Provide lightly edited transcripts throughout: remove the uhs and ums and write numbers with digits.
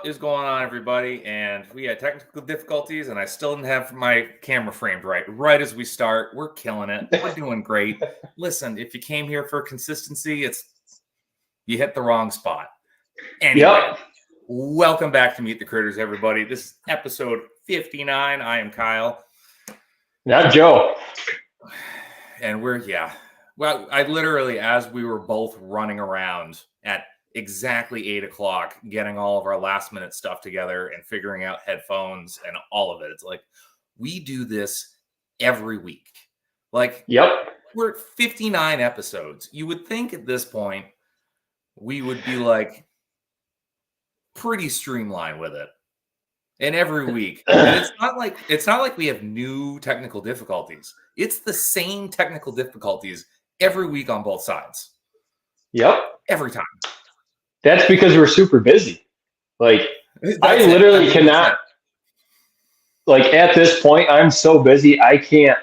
What is going on, everybody? And we had technical difficulties, and I still didn't have my camera framed right. Right as we start, we're killing it. We're doing great. Listen, if you came here for consistency, you hit the wrong spot. Anyway, Welcome back to Meet the Critters, everybody. This is episode 59. I am Kyle. Not Joe. And well, I literally, as we were both running around at exactly 8 o'clock, getting all of our last minute stuff together and figuring out headphones and all of it. It's like, we do this every week. We're at 59 episodes. You would think at this point we would be like pretty streamlined with it. And every week, and it's not like we have new technical difficulties. It's the same technical difficulties every week on both sides. Yep. Every time. That's because we're super busy. I literally cannot, at this point, I'm so busy, I can't,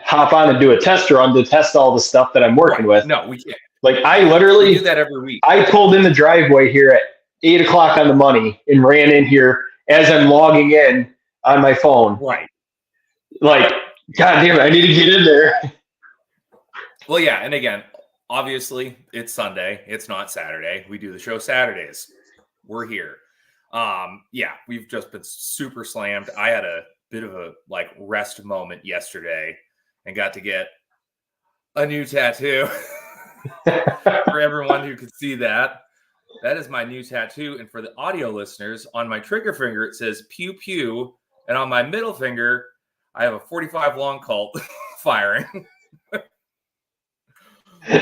hop on and do a test run to test all the stuff that I'm working with. No, we can't. We do that every week. I pulled in the driveway here at 8 o'clock on the money and ran in here as I'm logging in on my phone. Right. God damn it, I need to get in there. Well, yeah, and again, obviously, it's Sunday. It's not Saturday. We do the show Saturdays. We're here. We've just been super slammed. I had a bit of a rest moment yesterday and got to get a new tattoo. For everyone who could see that is my new tattoo. And for the audio listeners, on my trigger finger it says pew pew, and on my middle finger I have a 45 long Colt firing.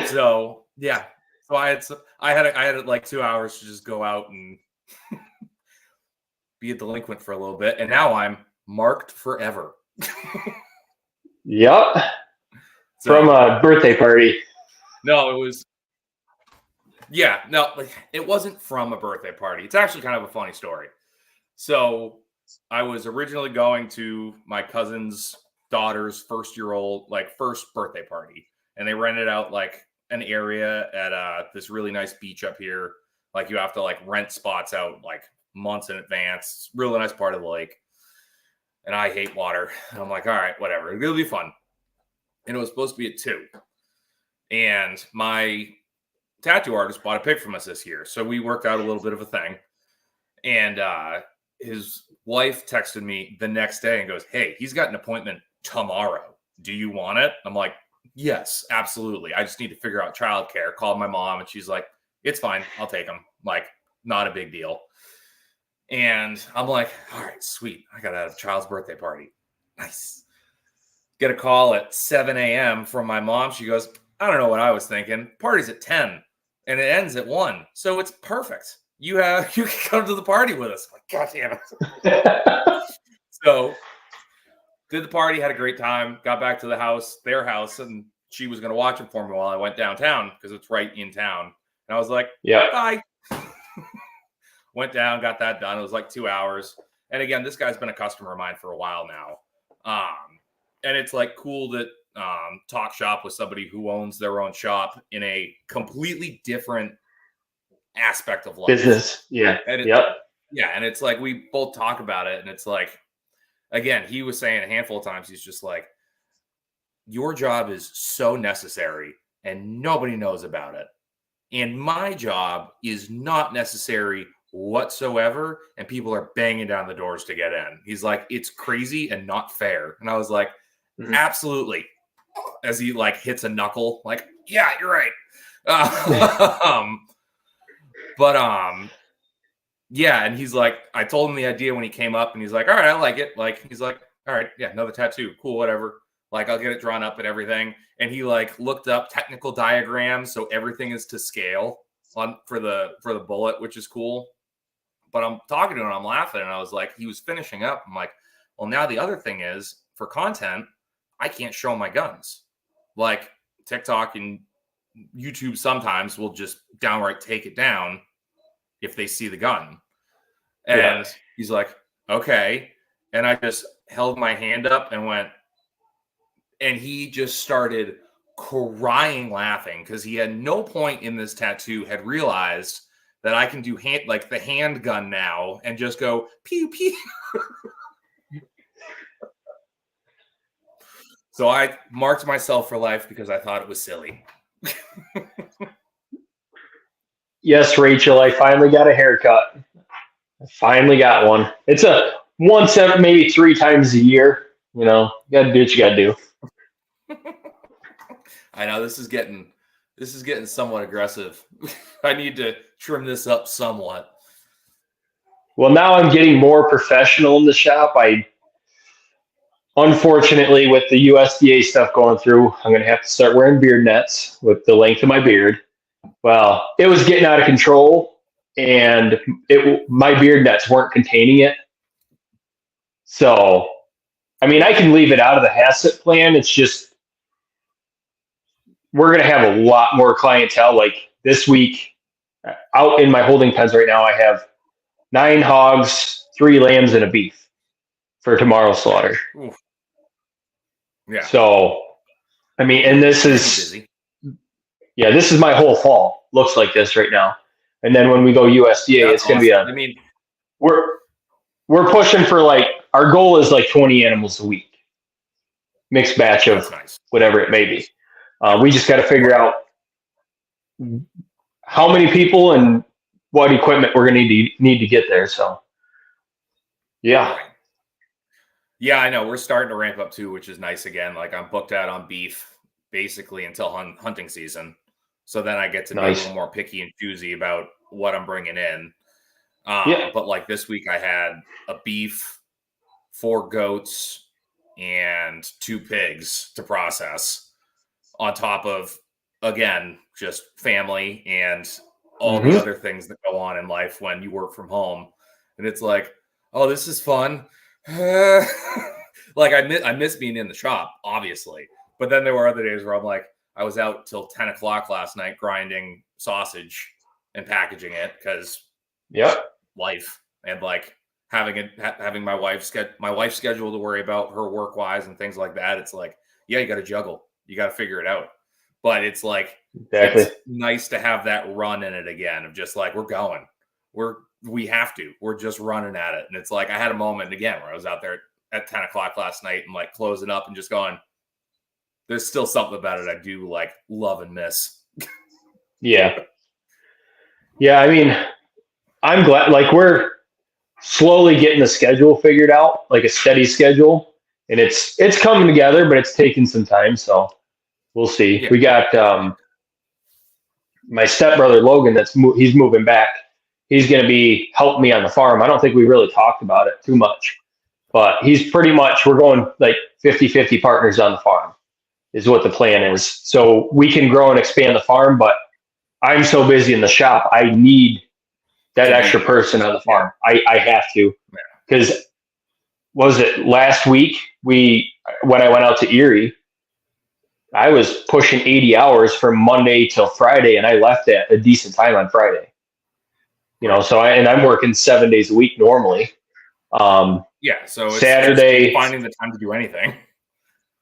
So I had 2 hours to just go out and be a delinquent for a little bit, and now I'm marked forever. Yep. From a birthday party. No, it wasn't from a birthday party. It's actually kind of a funny story. So I was originally going to my cousin's daughter's first birthday party. And they rented out an area at this really nice beach up here. You have to rent spots out months in advance. It's a really nice part of the lake. And I hate water. And I'm like, all right, whatever. It'll be fun. And it was supposed to be at 2. And my tattoo artist bought a pic from us this year. So we worked out a little bit of a thing. And his wife texted me the next day and goes, hey, he's got an appointment tomorrow. Do you want it? I'm like, yes, absolutely. I just need to figure out childcare. Called my mom and she's like, it's fine. I'll take him. Not a big deal. And I'm like, all right, sweet. I got a child's birthday party. Nice. Get a call at 7 a.m. from my mom. She goes, I don't know what I was thinking. Party's at 10 and it ends at 1. So it's perfect. You can come to the party with us. I'm like, God damn it. So did the party, had a great time, got back to their house, and she was going to watch it for me while I went downtown because it's right in town. And I was like, yeah, bye. Went down, got that done. It was 2 hours. And again, this guy's been a customer of mine for a while now. And it's cool that talk shop with somebody who owns their own shop in a completely different aspect of life. Business. Yeah. And and it's we both talk about it, and it's again, he was saying a handful of times, he's just your job is so necessary and nobody knows about it. And my job is not necessary whatsoever, and people are banging down the doors to get in. He's like, it's crazy and not fair. And I was like, absolutely. As he hits a knuckle, yeah, you're right. And he's like, I told him the idea when he came up, and he's like, all right, I like it. He's like, all right, yeah, another tattoo, cool, whatever. I'll get it drawn up and everything. And he looked up technical diagrams, so everything is to scale for the bullet, which is cool. But I'm talking to him, and I'm laughing, and I was like, he was finishing up. I'm like, well, now the other thing is, for content, I can't show my guns. TikTok and YouTube sometimes will just downright take it down if they see the gun. And he's like, okay. And I just held my hand up and went, and he just started crying laughing because he at no point in this tattoo had realized that I can do the handgun now and just go pew pew. So I marked myself for life because I thought it was silly. Yes, Rachel, I finally got a haircut. I finally got one. It's a once every maybe 3 times a year. You know, you gotta do what you gotta do. I know this is getting somewhat aggressive. I need to trim this up somewhat. Well, now I'm getting more professional in the shop. Unfortunately, with the USDA stuff going through, I'm going to have to start wearing beard nets with the length of my beard. Well, it was getting out of control, and my beard nets weren't containing it. So, I mean, I can leave it out of the HACCP plan. It's just we're going to have a lot more clientele. Like this week, out in my holding pens right now, I have 9 hogs, 3 lambs, and a beef for tomorrow's slaughter. Oof. Yeah. So, I mean, and this is my whole fall. Looks like this right now. And then when we go USDA, it's going to be I mean, we're pushing for our goal is 20 animals a week, mixed batch of whatever it may be. We just got to figure out how many people and what equipment we're going to need to get there. So, yeah. Yeah, I know. We're starting to ramp up too, which is nice again. Like I'm booked out on beef basically until hunting season. So then I get to be a little more picky and choosy about what I'm bringing in. But like this week I had a beef, 4 goats, and 2 pigs to process on top of, again, just family and all the other things that go on in life when you work from home. And it's like, oh, this is fun. Like I miss being in the shop, obviously. But then there were other days where I'm like, I was out till 10 o'clock last night grinding sausage and packaging it because life and like having my wife's schedule to worry about, her work wise and things like that. It's like, yeah, you got to juggle, you got to figure it out. But it's like, it's nice to have that run in it again of just like, we're going, we're just running at it. And it's like, I had a moment again where I was out there at 10 o'clock last night and like closing up and just going, there's still something about it I do like love and miss. Yeah. I mean, I'm glad we're slowly getting the schedule figured out, like a steady schedule, and it's coming together, but it's taking some time. So we'll see. We got my stepbrother Logan. He's moving back. He's going to be helping me on the farm. I don't think we really talked about it too much, but he's pretty much, we're going like 50-50 partners on the farm is what the plan is. So we can grow and expand the farm, but I'm so busy in the shop. I need that extra person on the farm. I have to, because was it last week when I went out to Erie, I was pushing 80 hours from Monday till Friday, and I left at a decent time on Friday. So I'm working 7 days a week normally. So it's Saturday, finding the time to do anything.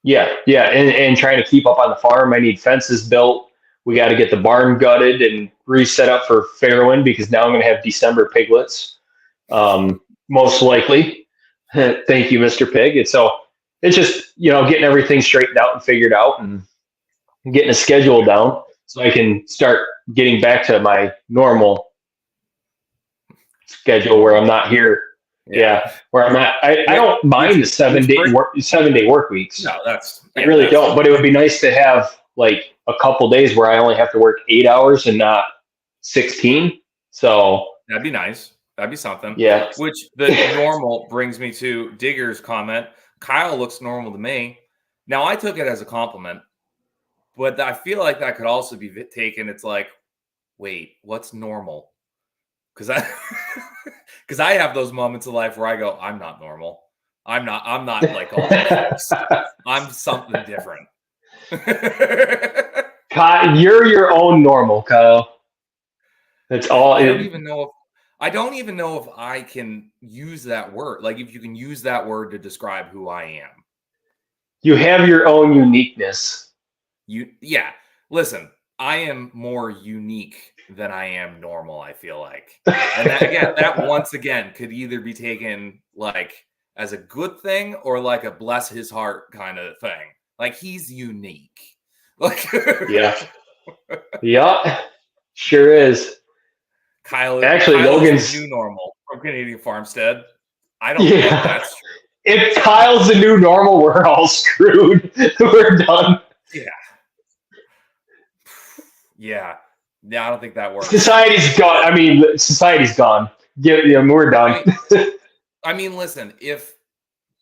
And trying to keep up on the farm. I need fences built. We got to get the barn gutted and reset up for Fairwind because now I'm going to have December piglets, most likely. Thank you, Mr. Pig. And so it's just getting everything straightened out and figured out and getting a schedule down so I can start getting back to my normal schedule where I'm not here. Where I'm not. I don't mind the 7-day work weeks. No, I really don't. But it would be nice to have like a couple days where I only have to work 8 hours and not 16. So that'd be nice. That'd be something. Yeah. Which the normal brings me to Digger's comment. Kyle looks normal to me. Now I took it as a compliment, but I feel like that could also be taken. It's like, wait, what's normal? Because I have those moments in life where I go, I'm not normal. I'm not like all these. I'm something different. Kyle, you're your own normal, Kyle. That's all. I don't even know if I can use that word. Like if you can use that word to describe who I am. You have your own uniqueness. Listen, I am more unique than I am normal, I feel like. And that once again could either be taken like as a good thing or like a bless his heart kind of thing. Like he's unique. Like Yeah. Yeah. Sure is. Actually, Kyle is the Logan's. new normal from Canadian Farmstead. I don't think Yeah. that's true. If Kyle's the new normal, we're all screwed. We're done. Yeah. Yeah. Yeah, I don't think that works. Society's gone. I mean, society's gone. Yeah, we're done. I mean, listen, if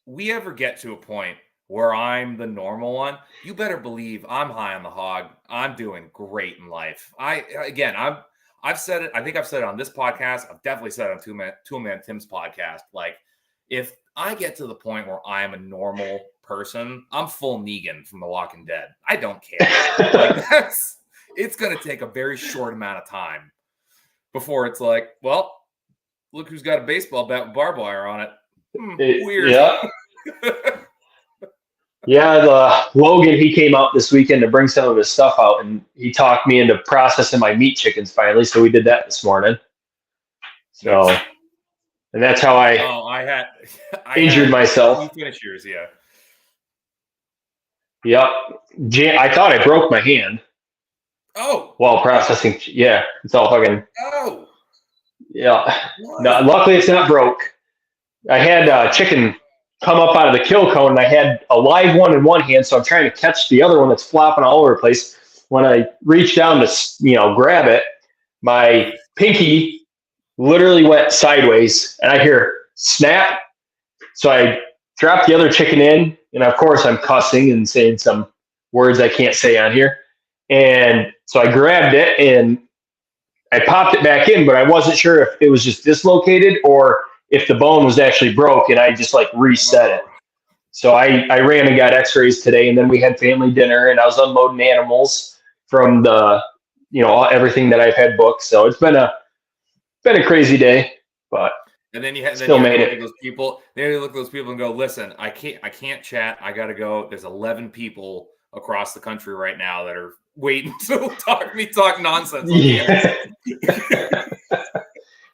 we ever get to a point where I'm the normal one, you better believe I'm high on the hog. I'm doing great in life. I've said it. I think I've said it on this podcast. I've definitely said it on Two Man Tim's podcast. Like, if I get to the point where I'm a normal person, I'm full Negan from The Walking Dead. I don't care. Like, it's going to take a very short amount of time before it's like, well, look who's got a baseball bat with barbed wire on it. Weird. Yeah. Yeah, Logan, he came out this weekend to bring some of his stuff out, and he talked me into processing my meat chickens finally. So we did that this morning. So, and that's how I injured myself. You finish yours, yeah. Yep. I thought I broke my hand. Oh. While processing. Yeah, it's all fucking. Oh. Yeah. No, luckily it's not broke. I had chicken come up out of the kill cone, and I had a live one in one hand, so I'm trying to catch the other one that's flopping all over the place. When I reach down to grab it, my pinky literally went sideways, and I hear snap. So I dropped the other chicken in, and of course I'm cussing and saying some words I can't say on here. And so I grabbed it and I popped it back in, but I wasn't sure if it was just dislocated or if the bone was actually broke, and I just like reset it. So I ran and got x-rays today, and then we had family dinner, and I was unloading animals from the, everything that I've had booked. So it's been a crazy day, but and then you still made it. Those people, then you look at those people and go, listen, I can't chat. I got to go. There's 11 people across the country right now that are waiting to talk nonsense. Yeah.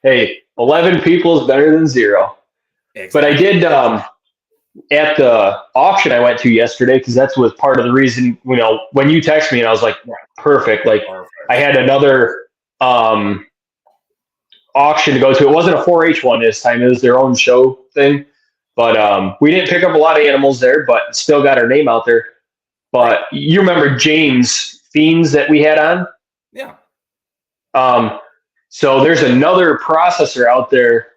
Hey, 11 people is better than 0. Exactly. But I did at the auction I went to yesterday, because that was part of the reason, when you texted me, and I was like, perfect. Like, I had another auction to go to. It wasn't a 4-H one this time. It was their own show thing. But we didn't pick up a lot of animals there, but still got our name out there. But you remember James Fiends that we had on? Yeah. So there's another processor out there,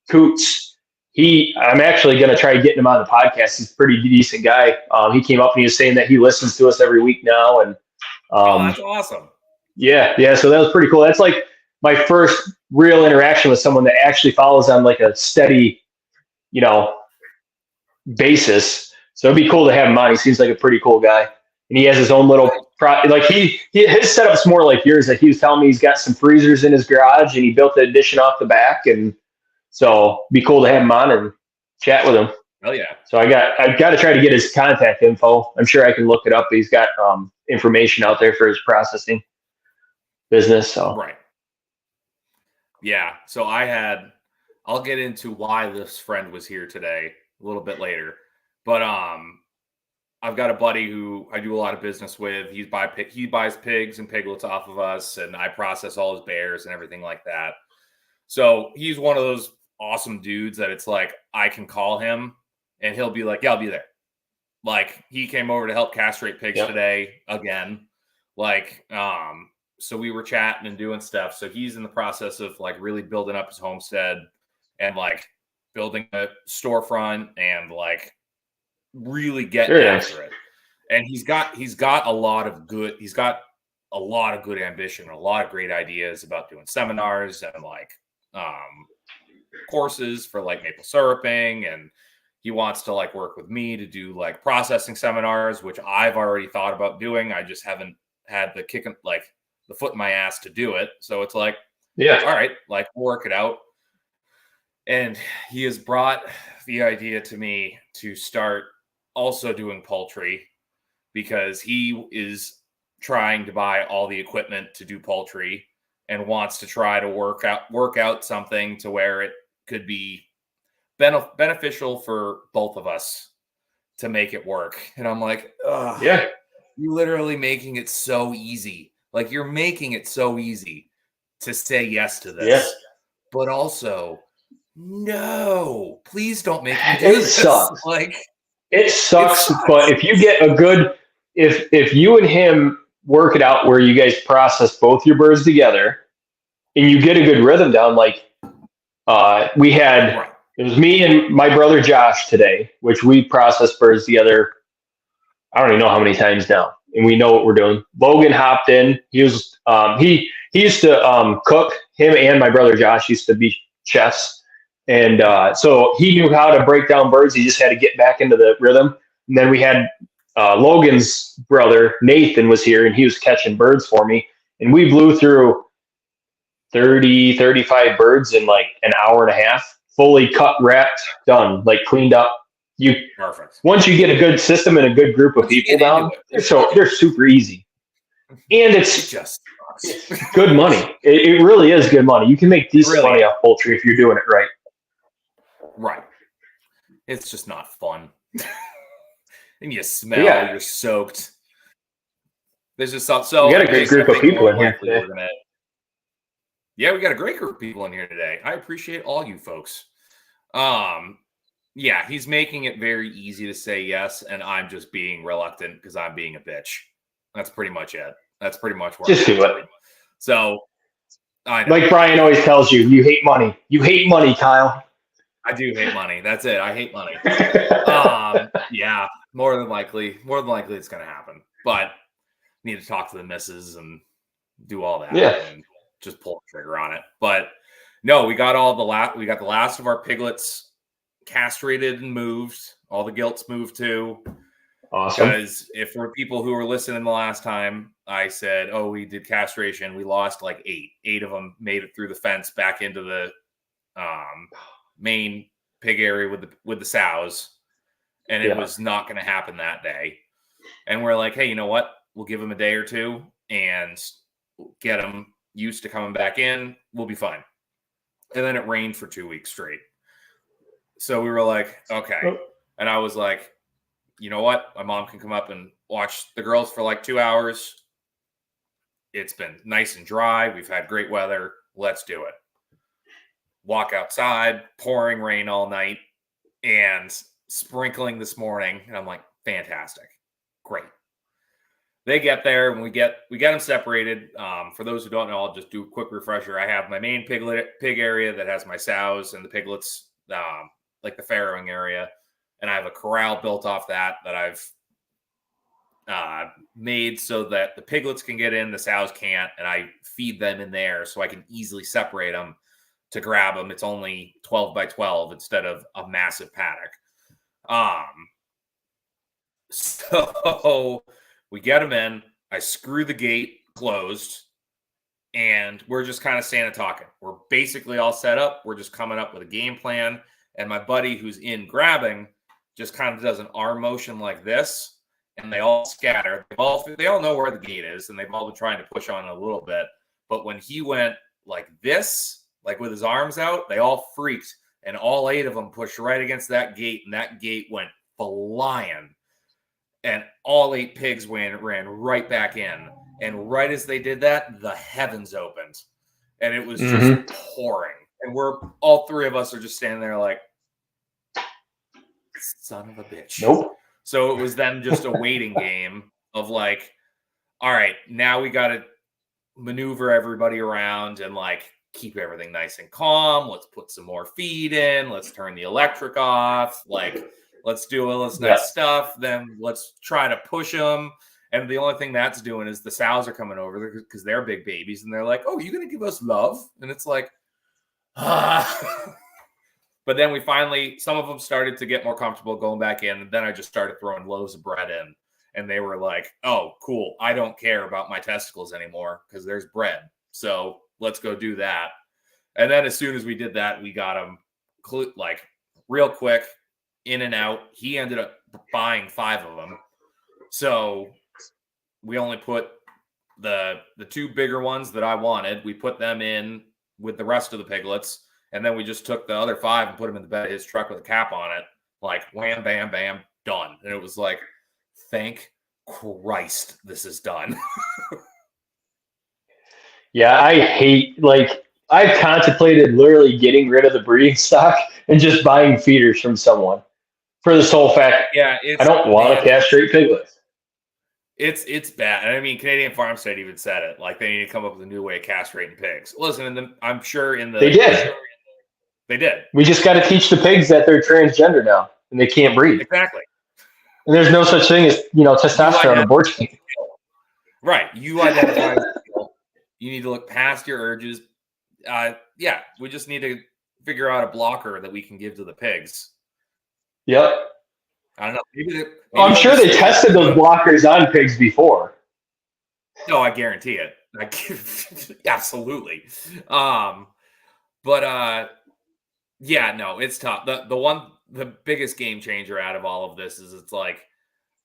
Coots. I'm actually going to try getting him on the podcast. He's a pretty decent guy. He came up and he was saying that he listens to us every week now. And that's awesome. Yeah. So that was pretty cool. That's like my first real interaction with someone that actually follows on like a steady, basis. So it'd be cool to have him on. He seems like a pretty cool guy. And he has his own little his setup's more like yours. Like he was telling me he's got some freezers in his garage, and he built the addition off the back, and so it'd be cool to have him on and chat with him. Oh yeah. So I've got to try to get his contact info. I'm sure I can look it up. He's got information out there for his processing business. So right. Yeah. So I'll get into why this friend was here today a little bit later, but I've got a buddy who I do a lot of business with. He buys pigs and piglets off of us, and I process all his bears and everything like that. So he's one of those awesome dudes that it's like I can call him and he'll be like, yeah, I'll be there. Like he came over to help castrate pigs today again. Like, so we were chatting and doing stuff. So he's in the process of like really building up his homestead and like building a storefront and like really getting after it. And he's got a lot of good ambition and a lot of great ideas about doing seminars and like courses for like maple syruping, and he wants to like work with me to do like processing seminars, which I've already thought about doing. I just haven't had the the foot in my ass to do it. So it's like, all right, like we'll work it out. And he has brought the idea to me to start also doing poultry, because he trying to buy all the equipment to do poultry and wants to try to work out something to where it could be beneficial for both of us to make it work. And I'm like, ugh, Yeah. you're literally making it so easy. Like, you're making it so easy to say yes to this. Yeah. But also, no, please don't make me do It this. sucks. Like, it sucks. But if you get a good, if you and him work it out where you guys process both your birds together and you get a good rhythm down, like we had, right. it was me and my brother Josh today, which we processed birds together. I don't even know how many times now, and we know what we're doing. Logan hopped in. He was he used to cook. Him and my brother Josh used to be chefs, and so he knew how to break down birds. He just had to get back into the rhythm. And then we had Logan's brother Nathan was here, and he was catching birds for me, and we blew through 30, 35 birds in like an hour and a half, fully cut, wrapped, done, like cleaned up. Perfect. Once you get a good system and a good group of people down, they're super easy, and it's good money. It really is good money. You can make decent money off poultry if you're doing it right. Right. It's just not fun. And you smell, you're soaked. There's just so we got a great group of people in here today. Yeah, we got a great group of people in here today. I appreciate all you folks. Yeah, he's making it very easy to say yes, and I'm just being reluctant because I'm being a bitch. That's pretty much it. That's pretty much where just do it. So, I know. Like Brian always tells you, you hate money. You hate money, Kyle. I do hate money. That's it. I hate money. Yeah, more than likely it's going to happen. But need to talk to the missus and do all that. Yeah. And just pull the trigger on it. But no, we got the last of our piglets castrated and moved. All the gilts moved too. Awesome. Because if for people who were listening the last time, I said, oh, we did castration. We lost like 8. 8 of them made it through the fence back into the main pig area with the sows. And it was not going to happen that day. And we're like, hey, you know what? We'll give them a day or two and get them used to coming back in. We'll be fine. And then it rained for 2 weeks straight. So we were like, okay. And I was like, you know what? My mom can come up and watch the girls for like 2 hours. It's been nice and dry. We've had great weather. Let's do it. Walk outside, pouring rain all night and sprinkling this morning. And I'm like, fantastic. Great. They get there and we get them separated. For those who don't know, I'll just do a quick refresher. I have my main pig area that has my sows and the piglets, like the farrowing area. And I have a corral built off that I've made so that the piglets can get in, the sows can't, and I feed them in there so I can easily separate them to grab them. It's only 12 by 12 instead of a massive paddock. So we get them in. I screw the gate closed, and we're just kind of standing talking. We're basically all set up. We're just coming up with a game plan. And my buddy who's in grabbing just kind of does an arm motion like this, and they all scatter. They all know where the gate is, and they've all been trying to push on it a little bit. But when he went like this, like with his arms out, they all freaked, and all 8 of them pushed right against that gate, and that gate went flying. And all 8 pigs ran right back in. And right as they did that, the heavens opened, and it was just pouring. And we're all 3 of us are just standing there like, son of a bitch. Nope. So it was then just a waiting game of like, all right, now we got to maneuver everybody around and like keep everything nice and calm. Let's put some more feed in. Let's turn the electric off. Like, let's do all this nice stuff. Then let's try to push them. And the only thing that's doing is the sows are coming over there because they're big babies. And they're like, oh, you going to give us love? And it's like, But then we finally, some of them started to get more comfortable going back in. And then I just started throwing loaves of bread in. And they were like, oh, cool. I don't care about my testicles anymore because there's bread. So let's go do that. And then as soon as we did that, we got them like real quick in and out. He ended up buying 5 of them. So we only put the two bigger ones that I wanted, we put them in with the rest of the piglets, and then we just took the other 5 and put them in the bed of his truck with a cap on it. Like, wham, bam, bam, done. And it was like, thank Christ this is done. Yeah, I hate, like, I've contemplated literally getting rid of the breeding stock and just buying feeders from someone for the sole fact Yeah, I don't want to castrate piglets. It's bad. And I mean, Canadian Farmstead even said it. Like, they need to come up with a new way of castrating pigs. Listen, I'm sure they did. They did. We just got to teach the pigs that they're transgender now and they can't breed. Exactly. And there's no such thing as, testosterone abortion. Right. You identify as male. You need to look past your urges. Yeah, we just need to figure out a blocker that we can give to the pigs. Yep. I don't know. Maybe I'm sure they tested those blockers on pigs before. No, I guarantee it. Absolutely. Yeah, no, it's tough. The biggest game changer out of all of this is it's like,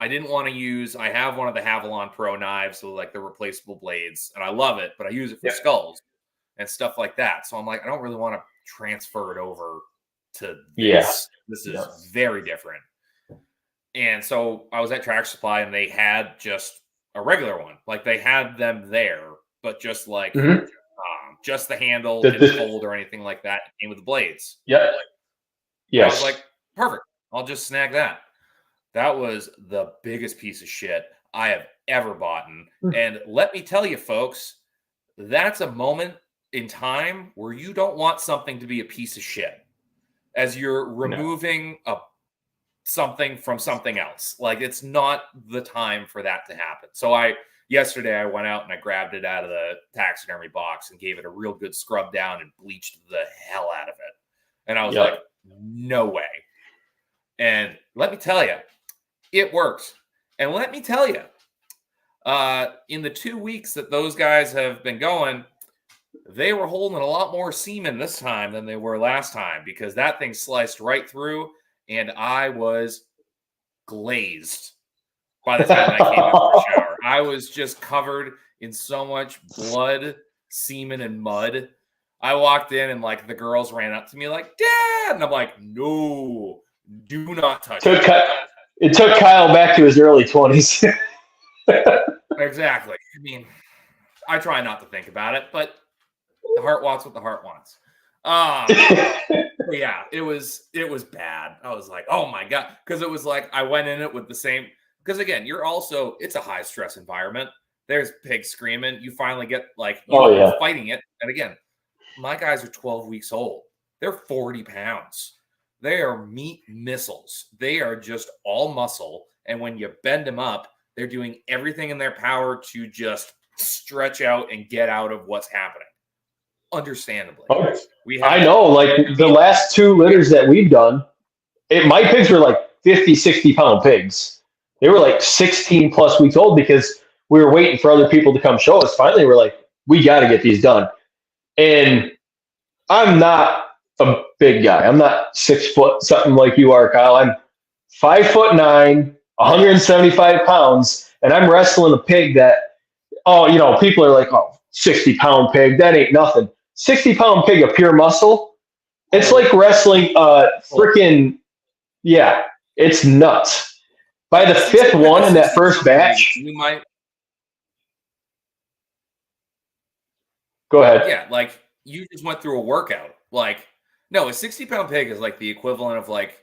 I didn't want to I have one of the Havilon Pro knives, so like the replaceable blades, and I love it, but I use it for skulls and stuff like that. So I'm like, I don't really want to transfer it over to this. Yeah. This is very different. And so I was at Tractor Supply and they had just a regular one. Like, they had them there, but just like just the handle, didn't fold or anything like that. It came with the blades. Yeah. Yes. I was like, perfect. I'll just snag that. That was the biggest piece of shit I have ever bought. And let me tell you, folks, that's a moment in time where you don't want something to be a piece of shit as you're removing something from something else. Like, it's not the time for that to happen. So yesterday I went out and I grabbed it out of the taxidermy box and gave it a real good scrub down and bleached the hell out of it. And I was like, no way. And let me tell you, it works. And let me tell you, in the 2 weeks that those guys have been going, they were holding a lot more semen this time than they were last time, because that thing sliced right through and I was glazed by the time I came out of the shower. I was just covered in so much blood, semen, and mud. I walked in and like the girls ran up to me like, Dad! And I'm like, no, do not touch it. It took Kyle back to his early 20s. Exactly. I mean, I try not to think about it, but the heart wants what the heart wants. Yeah, it was bad. I was like, oh my God. Because it was like, I went in it with the same, because again, it's a high stress environment. There's pigs screaming. You finally get like, fighting it. And again, my guys are 12 weeks old. They're 40 pounds. They are meat missiles. They are just all muscle. And when you bend them up, they're doing everything in their power to just stretch out and get out of what's happening. Understandably. I know, like the last 2 litters that we've done, my pigs were like 50, 60-pound pigs. They were like 16 plus weeks old because we were waiting for other people to come show us. Finally, we're like, we got to get these done. And I'm not a big guy. I'm not 6 foot something like you are, Kyle. I'm 5'9", 175 pounds, and I'm wrestling a pig that, people are like, 60-pound pig, that ain't nothing. 60-pound pig of pure muscle. It's like wrestling freaking, it's nuts. By the 5th one in that first batch, we might go ahead. Yeah, like you just went through a workout. Like, no, a 60-pound pig is like the equivalent of like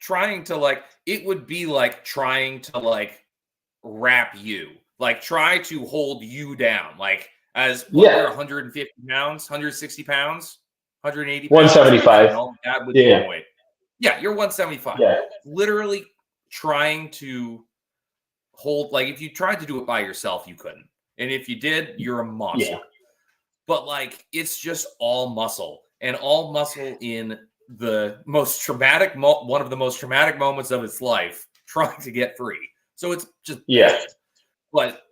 trying to like, it would be like trying to like wrap you, like try to hold you down, like as you're 150 pounds, 160 pounds, 180 pounds, 175. That would be weight. Yeah, you're 175. Yeah. Literally trying to hold, like if you tried to do it by yourself, you couldn't. And if you did, you're a monster. Yeah. But like, it's just all muscle, and all muscle in the most traumatic, one of the most traumatic moments of its life, trying to get free. So it's just bad. But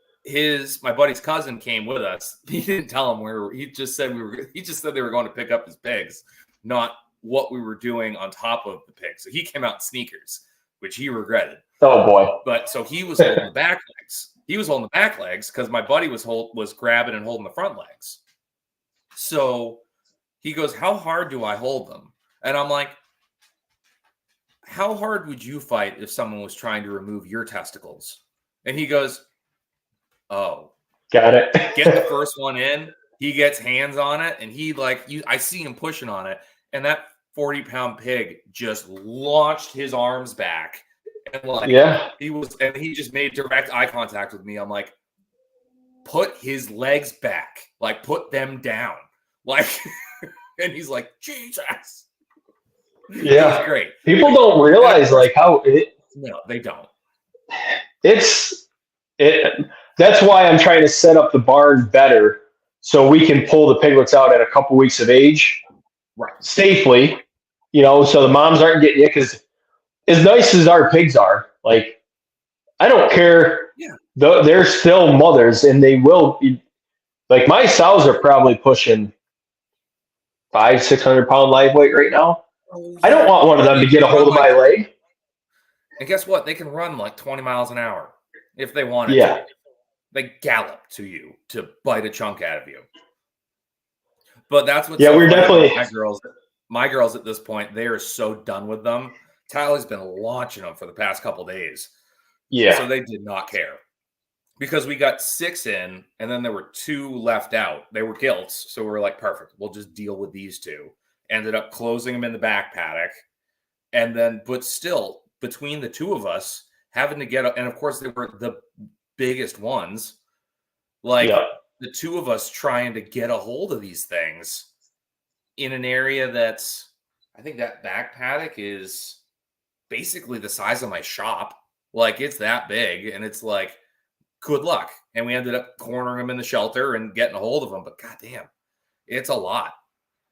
my buddy's cousin came with us. He didn't tell him he just said they were going to pick up his pigs, not what we were doing on top of the pigs. So he came out in sneakers, which he regretted. Oh boy. But so he was holding the back legs. He was holding the back legs because my buddy was grabbing and holding the front legs. So he goes, how hard do I hold them? And I'm like, how hard would you fight if someone was trying to remove your testicles? And he goes, oh, got it. Get the first one in. He gets hands on it, and I see him pushing on it, and that 40-pound pig just launched his arms back, and he just made direct eye contact with me. I'm like, put his legs back, like put them down, like, and he's like, Jesus. Yeah, it was great. People don't realize like how it. No, they don't. That's why I'm trying to set up the barn better so we can pull the piglets out at a couple weeks of age, right, safely. So the moms aren't getting it, because as nice as our pigs are, like, I don't care. Yeah, they're still mothers, and they will be. Like, my sows are probably pushing 500-600 pound live weight right now. I don't want one of them to get a hold of my leg. And guess what? They can run like 20 miles an hour if they wanted to. They gallop to you to bite a chunk out of you. But that's what. Yeah, we're definitely my girls at this point. They are so done with them. Tyler's been launching them for the past couple days. Yeah. So they did not care, because we got 6 in, and then there were 2 left out. They were gilts, so we were like, perfect. We'll just deal with these 2. Ended up closing them in the back paddock, and then, but still, between the 2 of us having to get up, and of course they were the biggest ones, like the 2 of us trying to get a hold of these things in an area that's, I think that back paddock is basically the size of my shop. Like, it's that big, and it's like, good luck. And we ended up cornering them in the shelter and getting a hold of them, but goddamn, it's a lot.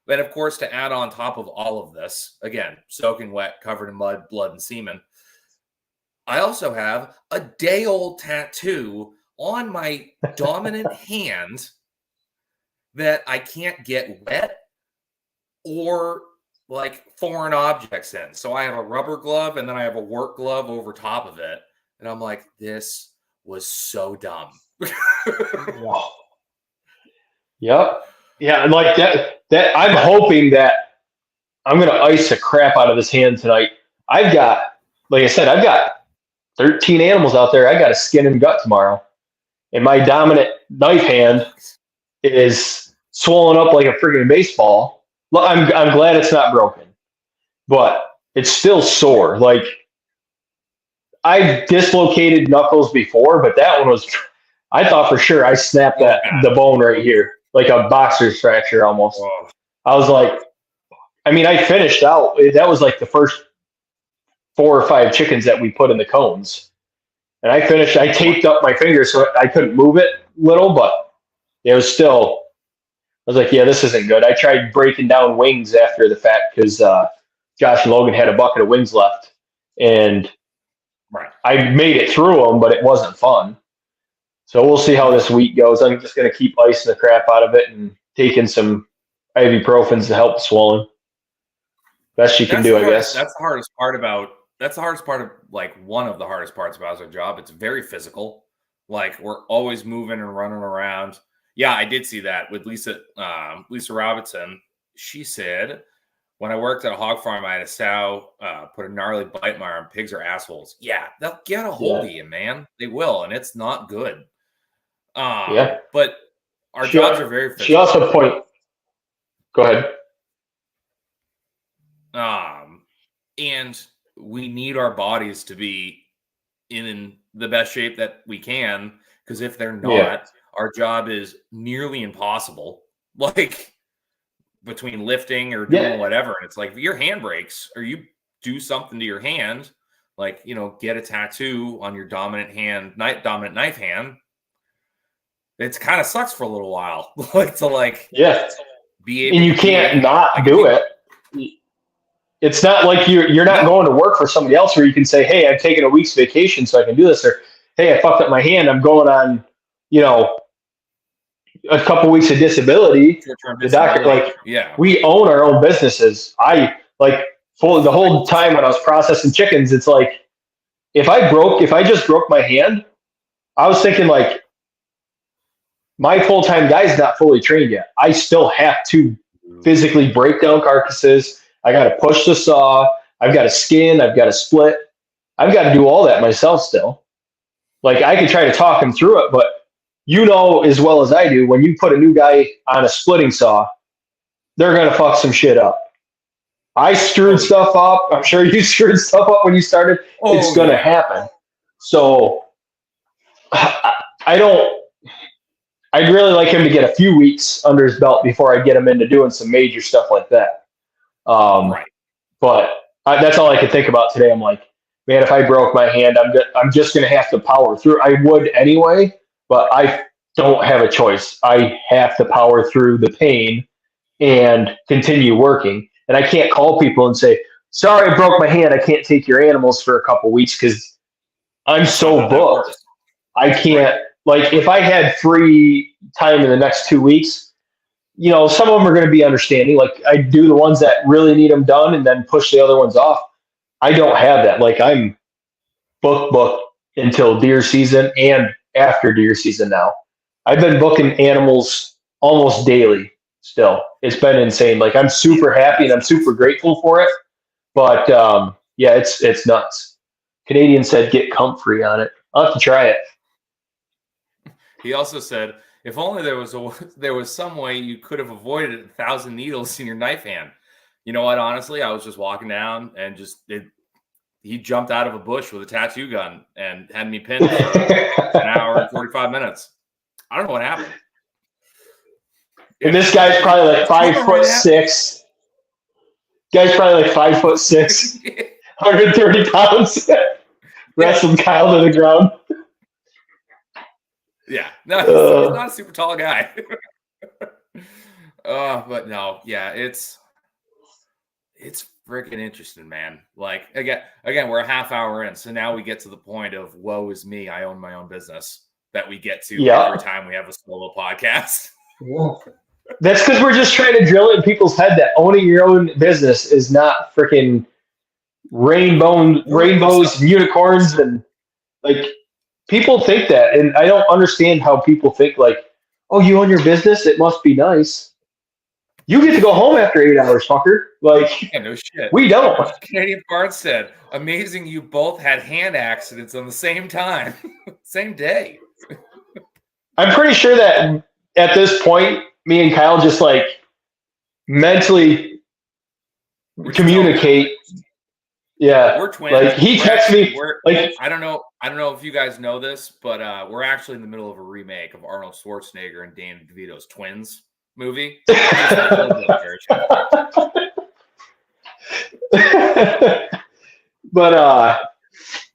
And of course, to add on top of all of this, again, soaking wet, covered in mud, blood, and semen, I also have a day-old tattoo on my dominant hand that I can't get wet or like foreign objects in. So I have a rubber glove, and then I have a work glove over top of it. And I'm like, this was so dumb. Wow. Yep. Yeah, and like that I'm hoping that I'm going to ice the crap out of this hand tonight. I've got 13 animals out there. I got to skin and gut tomorrow. And my dominant knife hand is swollen up like a friggin' baseball. I'm glad it's not broken, but it's still sore. Like, I've dislocated knuckles before, but that one was, I thought for sure I snapped the bone right here, like a boxer's fracture almost. Whoa. I was like, I finished out. That was like the first 4 or 5 chickens that we put in the cones. And I taped up my fingers so I couldn't move it little, but it was still, I was like, yeah, this isn't good. I tried breaking down wings after the fact because Josh and Logan had a bucket of wings left. And I made it through them, but it wasn't fun. So we'll see how this week goes. I'm just going to keep icing the crap out of it and taking some ibuprofens to help the swelling. Best you can do, I guess. That's the hardest part of, like, one of the hardest parts about our job. It's very physical. Like, we're always moving and running around. Yeah, I did see that with Lisa Robinson. She said, when I worked at a hog farm, I had a sow put a gnarly bite in my arm. Pigs are assholes. Yeah, they'll get a hold of you, man. They will, and it's not good. But our jobs are very physical. She also Go ahead. And we need our bodies to be in the best shape that we can, because if they're not, our job is nearly impossible. Like, between lifting or doing whatever, and it's like, if your hand breaks or you do something to your hand, like, get a tattoo on your dominant knife hand, it's kind of sucks for a little while. Like, to be able, and you can't not do it. It's not like you're not going to work for somebody else where you can say, hey, I'm taking a week's vacation so I can do this, or hey, I fucked up my hand, I'm going on, a couple weeks of disability. The doctor, we own our own businesses. The whole time when I was processing chickens, it's like, if I just broke my hand, I was thinking like my full-time guy's not fully trained yet. I still have to physically break down carcasses. I got to push the saw. I've got to skin. I've got to split. I've got to do all that myself still. Like I could try to talk him through it, but you know as well as I do, when you put a new guy on a splitting saw, they're going to fuck some shit up. I screwed stuff up. I'm sure you screwed stuff up when you started. It's going to happen. So I'd really like him to get a few weeks under his belt before I get him into doing some major stuff like that. Right. But that's all I could think about today. I'm like, man, if I broke my hand, I'm just going to have to power through. I would anyway, but I don't have a choice. I have to power through the pain and continue working. And I can't call people and say, sorry, I broke my hand. I can't take your animals for a couple weeks because I'm so booked. I can't, like, if I had free time in the next 2 weeks, you know, some of them are going to be understanding. Like, I do the ones that really need them done and then push the other ones off. I don't have that. Like, I'm booked until deer season and after deer season now. I've been booking animals almost daily still. It's been insane. Like, I'm super happy and I'm super grateful for it. But, yeah, it's nuts. Canadian said get comfrey on it. I'll have to try it. He also said, if only there was some way you could have avoided 1,000 needles in your knife hand. You know what? Honestly, I was just walking down and he jumped out of a bush with a tattoo gun and had me pinned for an hour and 45 minutes. I don't know what happened. And this guy's probably like 5'6". Guy's probably like 5'6", 130 pounds. Wrestled Kyle to the ground. Yeah, no, he's not a super tall guy. But no, yeah, it's freaking interesting, man. Like again, we're a half hour in, so now we get to the point of woe is me. I own my own business that we get to every time we have a solo podcast. That's because we're just trying to drill it in people's head that owning your own business is not freaking rainbows, unicorns, and like. People think that, and I don't understand how people think like, oh, you own your business? It must be nice. You get to go home after 8 hours, fucker. Like, yeah, no shit. We don't. Canadian Bard said, amazing you both had hand accidents on the same time. Same day. I'm pretty sure that at this point, me and Kyle just like mentally communicate. Yeah, we're twins. Like he texts me. Like I don't know if you guys know this, but we're actually in the middle of a remake of Arnold Schwarzenegger and Danny DeVito's Twins movie. But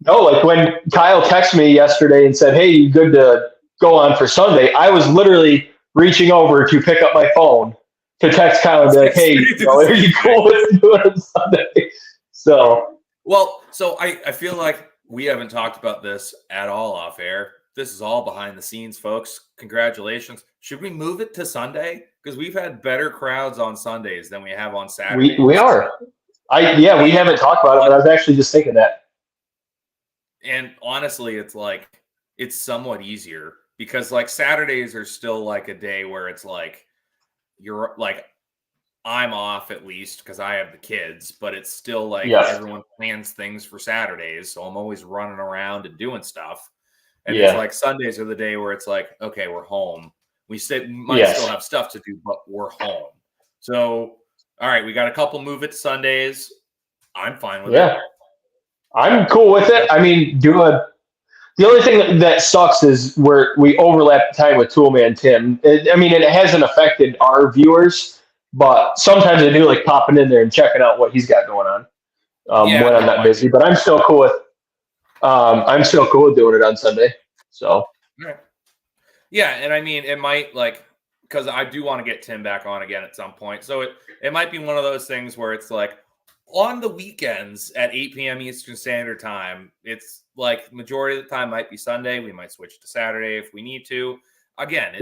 no, like when Kyle texted me yesterday and said, "Hey, you good to go on for Sunday?" I was literally reaching over to pick up my phone to text Kyle and be like, "Hey, are you cool with doing it on Sunday?" So I feel like we haven't talked about this at all off air. This is all behind the scenes, folks. Congratulations. Should we move it to Sunday? Because we've had better crowds on Sundays than we have on Saturdays. We are. We haven't talked about it, but I was actually just thinking that. And honestly, it's somewhat easier because like Saturdays are still like a day where it's like you're like I'm off at least because I have the kids, but it's still like everyone plans things for Saturdays. So I'm always running around and doing stuff. And it's like Sundays are the day where it's like, okay, we're home. We might still have stuff to do, but we're home. So, all right, we got a couple move it Sundays. I'm fine with it. I'm cool with it. I mean, the only thing that sucks is where we overlap time with Toolman Tim. It hasn't affected our viewers. But sometimes I do like popping in there and checking out what he's got going on when I'm not busy. But I'm still cool with doing it on Sunday. So yeah, and I mean it might because I do want to get Tim back on again at some point. So it might be one of those things where it's like on the weekends at 8 p.m. Eastern Standard Time. It's like majority of the time might be Sunday. We might switch to Saturday if we need to. Again,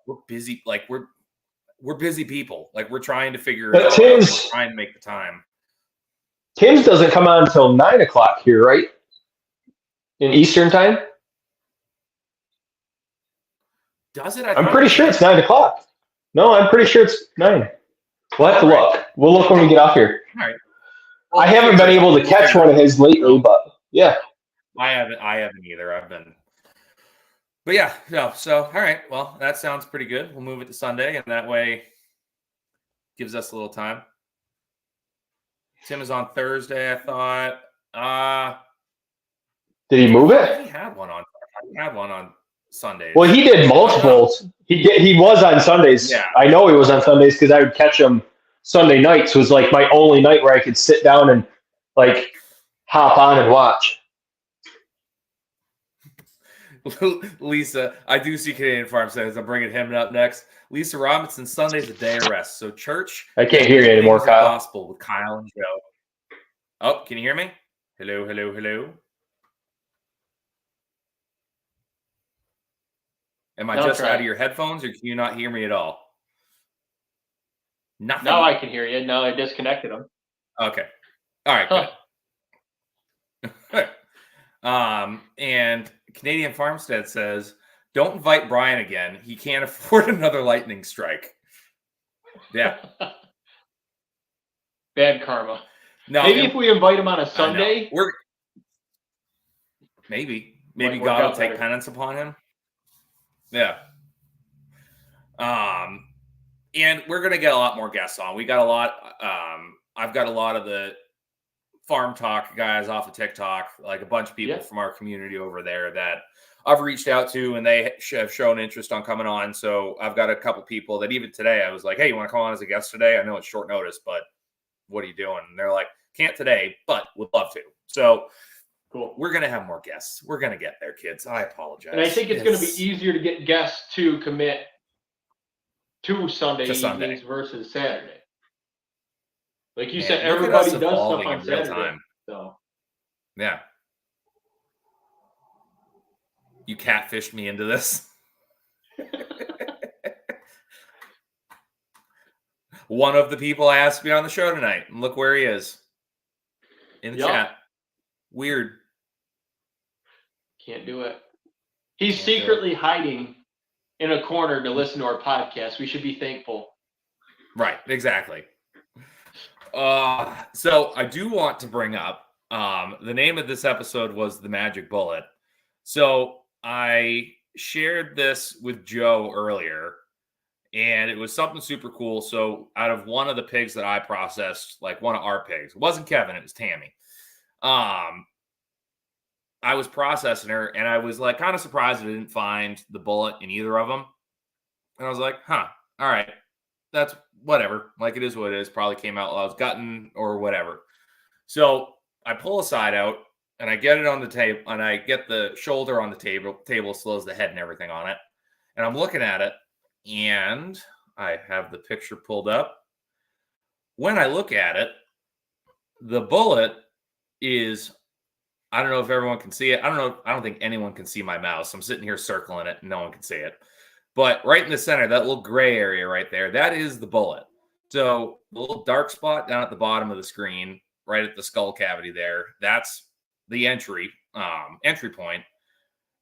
we're busy. Like we're busy people. Like we're trying to figure it out. We're trying to make the time. Tim's doesn't come on until 9 o'clock here, right? In Eastern time? Does it? I'm pretty sure it's 9 o'clock. No, I'm pretty sure it's 9. We'll have to look. We'll look when we get off here. All right. Well, I haven't been able to catch one of his lately, but yeah. I haven't either. But yeah, no. So all right. Well, that sounds pretty good. We'll move it to Sunday, and that way gives us a little time. Tim is on Thursday, I thought. Did he move it? He had one on Sundays. Well, he did multiples. He was on Sundays. Yeah. I know he was on Sundays because I would catch him Sunday nights. Was like my only night where I could sit down and like hop on and watch. Lisa, I do see Canadian Farm says I'm bringing him up next. Lisa Robinson, Sunday's a day of rest. So church. I can't hear you anymore, Kyle. Gospel with Kyle and Joe. Oh, can you hear me? Hello, hello, hello. Am I just out of your headphones, or can you not hear me at all? Nothing. Now I can hear you. No, I disconnected them. Okay. All right. Good. And Canadian Farmstead says, "Don't invite Brian again. He can't afford another lightning strike." Yeah. Bad karma. No, maybe if we invite him on a Sunday, maybe God will take penance upon him. Yeah. And we're gonna get a lot more guests on. We got a lot. I've got a lot of the farm talk guys off of TikTok, like a bunch of people from our community over there that I've reached out to, and they have shown interest on coming on. So I've got a couple people that even today I was like, "Hey, you want to come on as a guest today? I know it's short notice, but what are you doing?" And they're like, "Can't today, but would love to." So cool. We're going to have more guests. We're going to get there, kids. I apologize. And I think it's going to be easier to get guests to commit to Sunday evenings versus Saturday. Like you said, everybody does stuff on Saturday. Time. So. Yeah. You catfished me into this. One of the people asked me on the show tonight, and look where he is. In the chat. Weird. Can't do it. He's secretly hiding in a corner to listen to our podcast. We should be thankful. Right, exactly. So I do want to bring up the name of this episode was The Magic Bullet. So I shared this with Joe earlier, and it was something super cool. So out of one of the pigs that I processed, like one of our pigs, it wasn't Kevin, it was Tammy. I was processing her, and I was like kind of surprised I didn't find the bullet in either of them. And I was like, all right, that's whatever. Like, it is what it is. Probably came out while I was gutting or whatever. So I pull a side out, and I get it on the table, and I get the shoulder on the table so as the head and everything on it. And I'm looking at it, and I have the picture pulled up. When I look at it, the bullet is, I don't know if everyone can see it. I don't think anyone can see my mouse. I'm sitting here circling it, and no one can see it. But right in the center, that little gray area right there, that is the bullet. So the little dark spot down at the bottom of the screen, right at the skull cavity there, that's the entry point.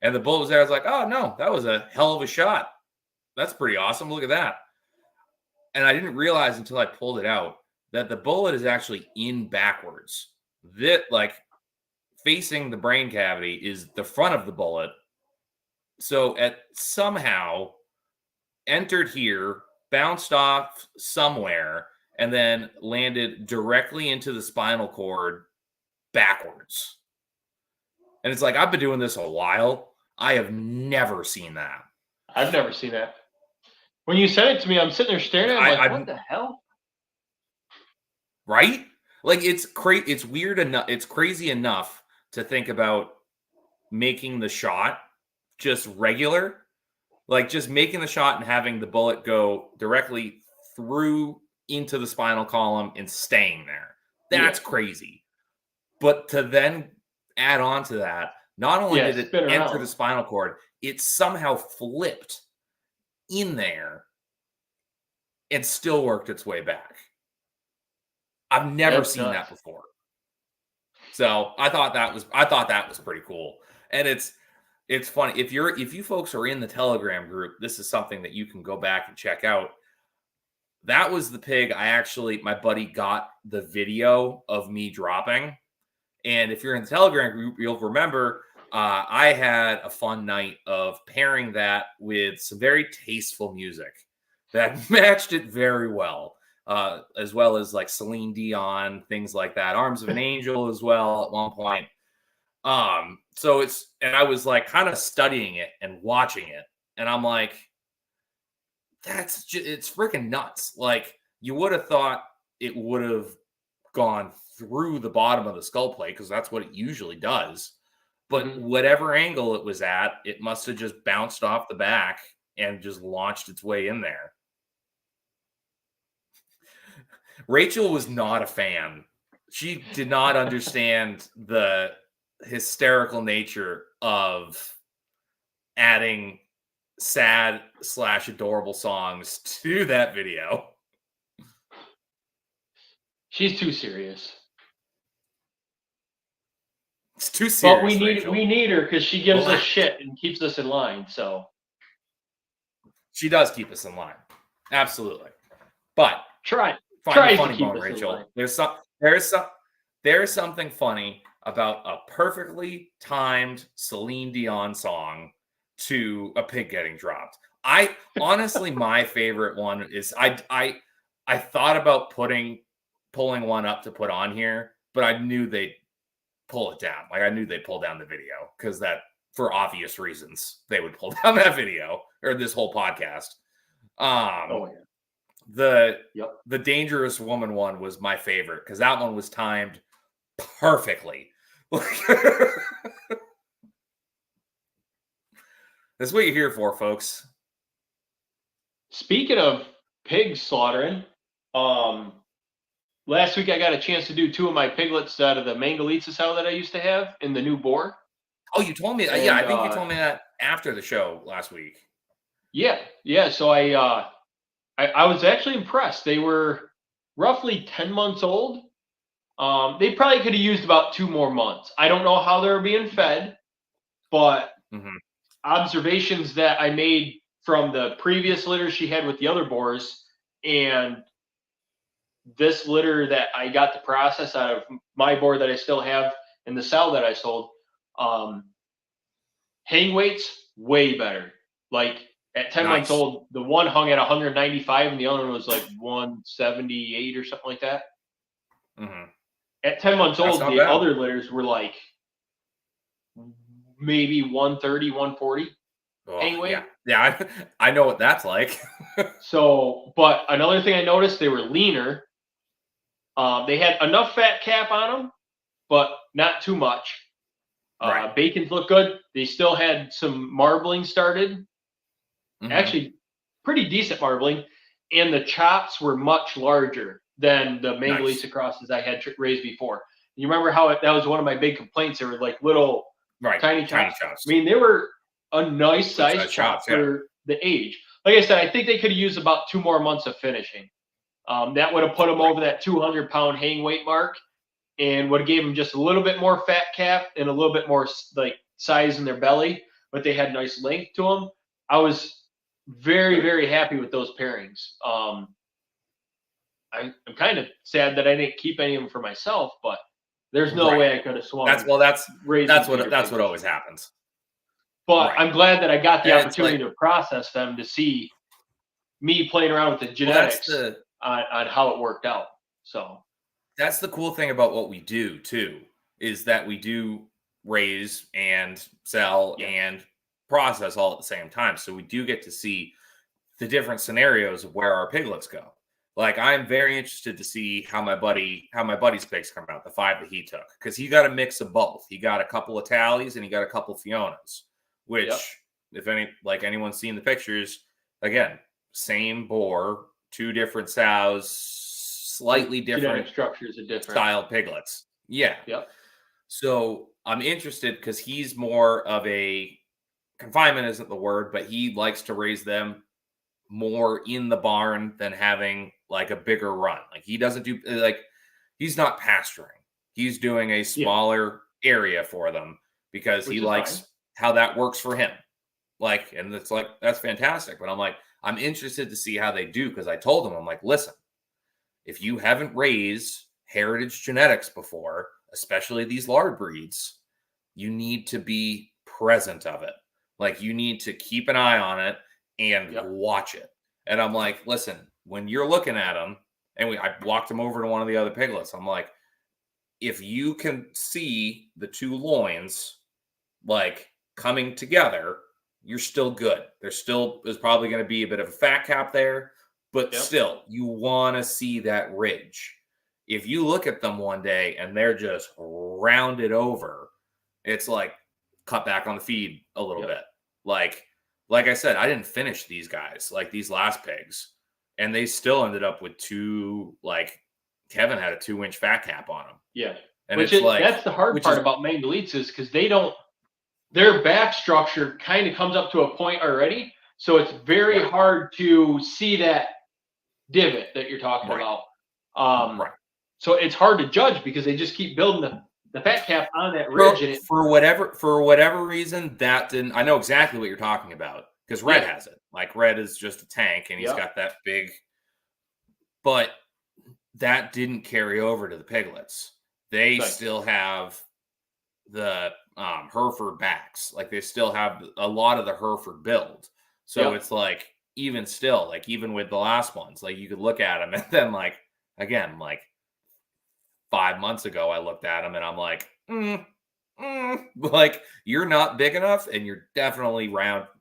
And the bullet was there. I was like, oh, no, that was a hell of a shot. That's pretty awesome. Look at that. And I didn't realize until I pulled it out that the bullet is actually in backwards. That, like, facing the brain cavity is the front of the bullet. So it somehow entered here, bounced off somewhere, and then landed directly into the spinal cord backwards. And it's like, I've been doing this a while. I have never seen that. I've never seen that. When you said it to me, I'm sitting there staring at it, like, what the hell? Right? Like, it's weird enough. It's crazy enough to think about making the shot just regular, like just making the shot and having the bullet go directly through into the spinal column and staying there. That's crazy. But to then add on to that, not only did it enter the spinal cord, it somehow flipped in there and still worked its way back. I've never seen that before. So I thought that was pretty cool. And it's, it's funny if you folks are in the Telegram group, this is something that you can go back and check out. That was the pig my buddy got the video of me dropping. And if you're in the Telegram group, you'll remember I had a fun night of pairing that with some very tasteful music that matched it very well. As well as like Celine Dion, things like that. Arms of an Angel as well at one point. So and I was like kind of studying it and watching it. And I'm like, it's freaking nuts. Like you would have thought it would have gone through the bottom of the skull plate because that's what it usually does. But whatever angle it was at, it must have just bounced off the back and just launched its way in there. Rachel was not a fan. She did not understand the hysterical nature of adding sad / adorable songs to that video. She's too serious. It's too serious. But we need her because she gives us shit and keeps us in line. So she does keep us in line. Absolutely. But find a funny bone, Rachel. There is something funny about a perfectly timed Celine Dion song to a pig getting dropped. I honestly, my favorite one is I thought about pulling one up to put on here, but I knew they'd pull it down. Like I knew they'd pull down the video because that, for obvious reasons, they would pull down that video or this whole podcast. The Dangerous Woman one was my favorite because that one was timed perfectly. That's what you're here for, folks. Speaking of pig slaughtering, last week I got a chance to do 2 of my piglets out of the Mangalitsa sow that I used to have in the new boar. Oh, you told me that. Yeah, I think you told me that after the show last week. Yeah. So I was actually impressed. They were roughly 10 months old. They probably could have used about 2 more months. I don't know how they were being fed, but observations that I made from the previous litter she had with the other boars and this litter that I got to process out of my boar that I still have and the sow that I sold, hang weights way better. Like at 10 months old, the one hung at 195 and the other one was like 178 or something like that. At 10 months old, the other litters were like maybe 130, 140 hang weight. Yeah, I know what that's like. So, but another thing I noticed, they were leaner. They had enough fat cap on them, but not too much. Bacons look good. They still had some marbling started. Actually, pretty decent marbling. And the chops were much larger than the Mangalitsa crosses I had raised before. You remember how that was one of my big complaints? They were like little tiny chops. I mean, they were a nice size chop for the age. Like I said, I think they could have used about 2 more months of finishing. That would have put them over that 200-pound hang weight mark and would have gave them just a little bit more fat cap and a little bit more like size in their belly, but they had nice length to them. I was very, very happy with those pairings. I'm kind of sad that I didn't keep any of them for myself, but there's no way I could have swung. That's what always happens. But I'm glad that I got the opportunity to process them to see me playing around with the genetics on how it worked out. So that's the cool thing about what we do too, is that we do raise and sell and process all at the same time. So we do get to see the different scenarios of where our piglets go. Like I'm very interested to see how my buddy's pigs come out, the 5 that he took, because he got a mix of both. He got a couple of Tallies and he got a couple of Fionas, which if anyone's seen the pictures, again, same boar, 2 different sows, slightly different structures of different style piglets. Yeah. Yep. So I'm interested because he's more of a confinement isn't the word, but he likes to raise them more in the barn than having like a bigger run. Like he doesn't do he's not pasturing. He's doing a smaller area for them because he likes how that works for him. Like, and it's like, that's fantastic. But I'm like, I'm interested to see how they do, because I told him, I'm like, listen, if you haven't raised heritage genetics before, especially these lard breeds, you need to be present of it. Like, you need to keep an eye on it and watch it. And I'm like, listen, when you're looking at them, and I walked him over to one of the other piglets, I'm like, if you can see the two loins like coming together, you're still good. There still is probably going to be a bit of a fat cap there, but still, you want to see that ridge. If you look at them one day and they're just rounded over, it's like, cut back on the feed a little bit. Like I said, I didn't finish these guys, like these last pigs, and they still ended up with two, like Kevin had a 2-inch fat cap on them. Yeah. And it's like, that's the hard part about Mangalites, is because their back structure kind of comes up to a point already. So it's very hard to see that divot that you're talking about. So it's hard to judge, because they just keep building the fat cap on that ridge. For whatever reason, that didn't. I know exactly what you're talking about, because Red has it. Like, Red is just a tank, and he's got that big. But that didn't carry over to the piglets. They still have the Hereford backs. Like, they still have a lot of the Hereford build. So it's like, even still, like, even with the last ones, like, you could look at them, and then, like, again, like 5 months ago, I looked at them and I'm like, like, you're not big enough, and you're definitely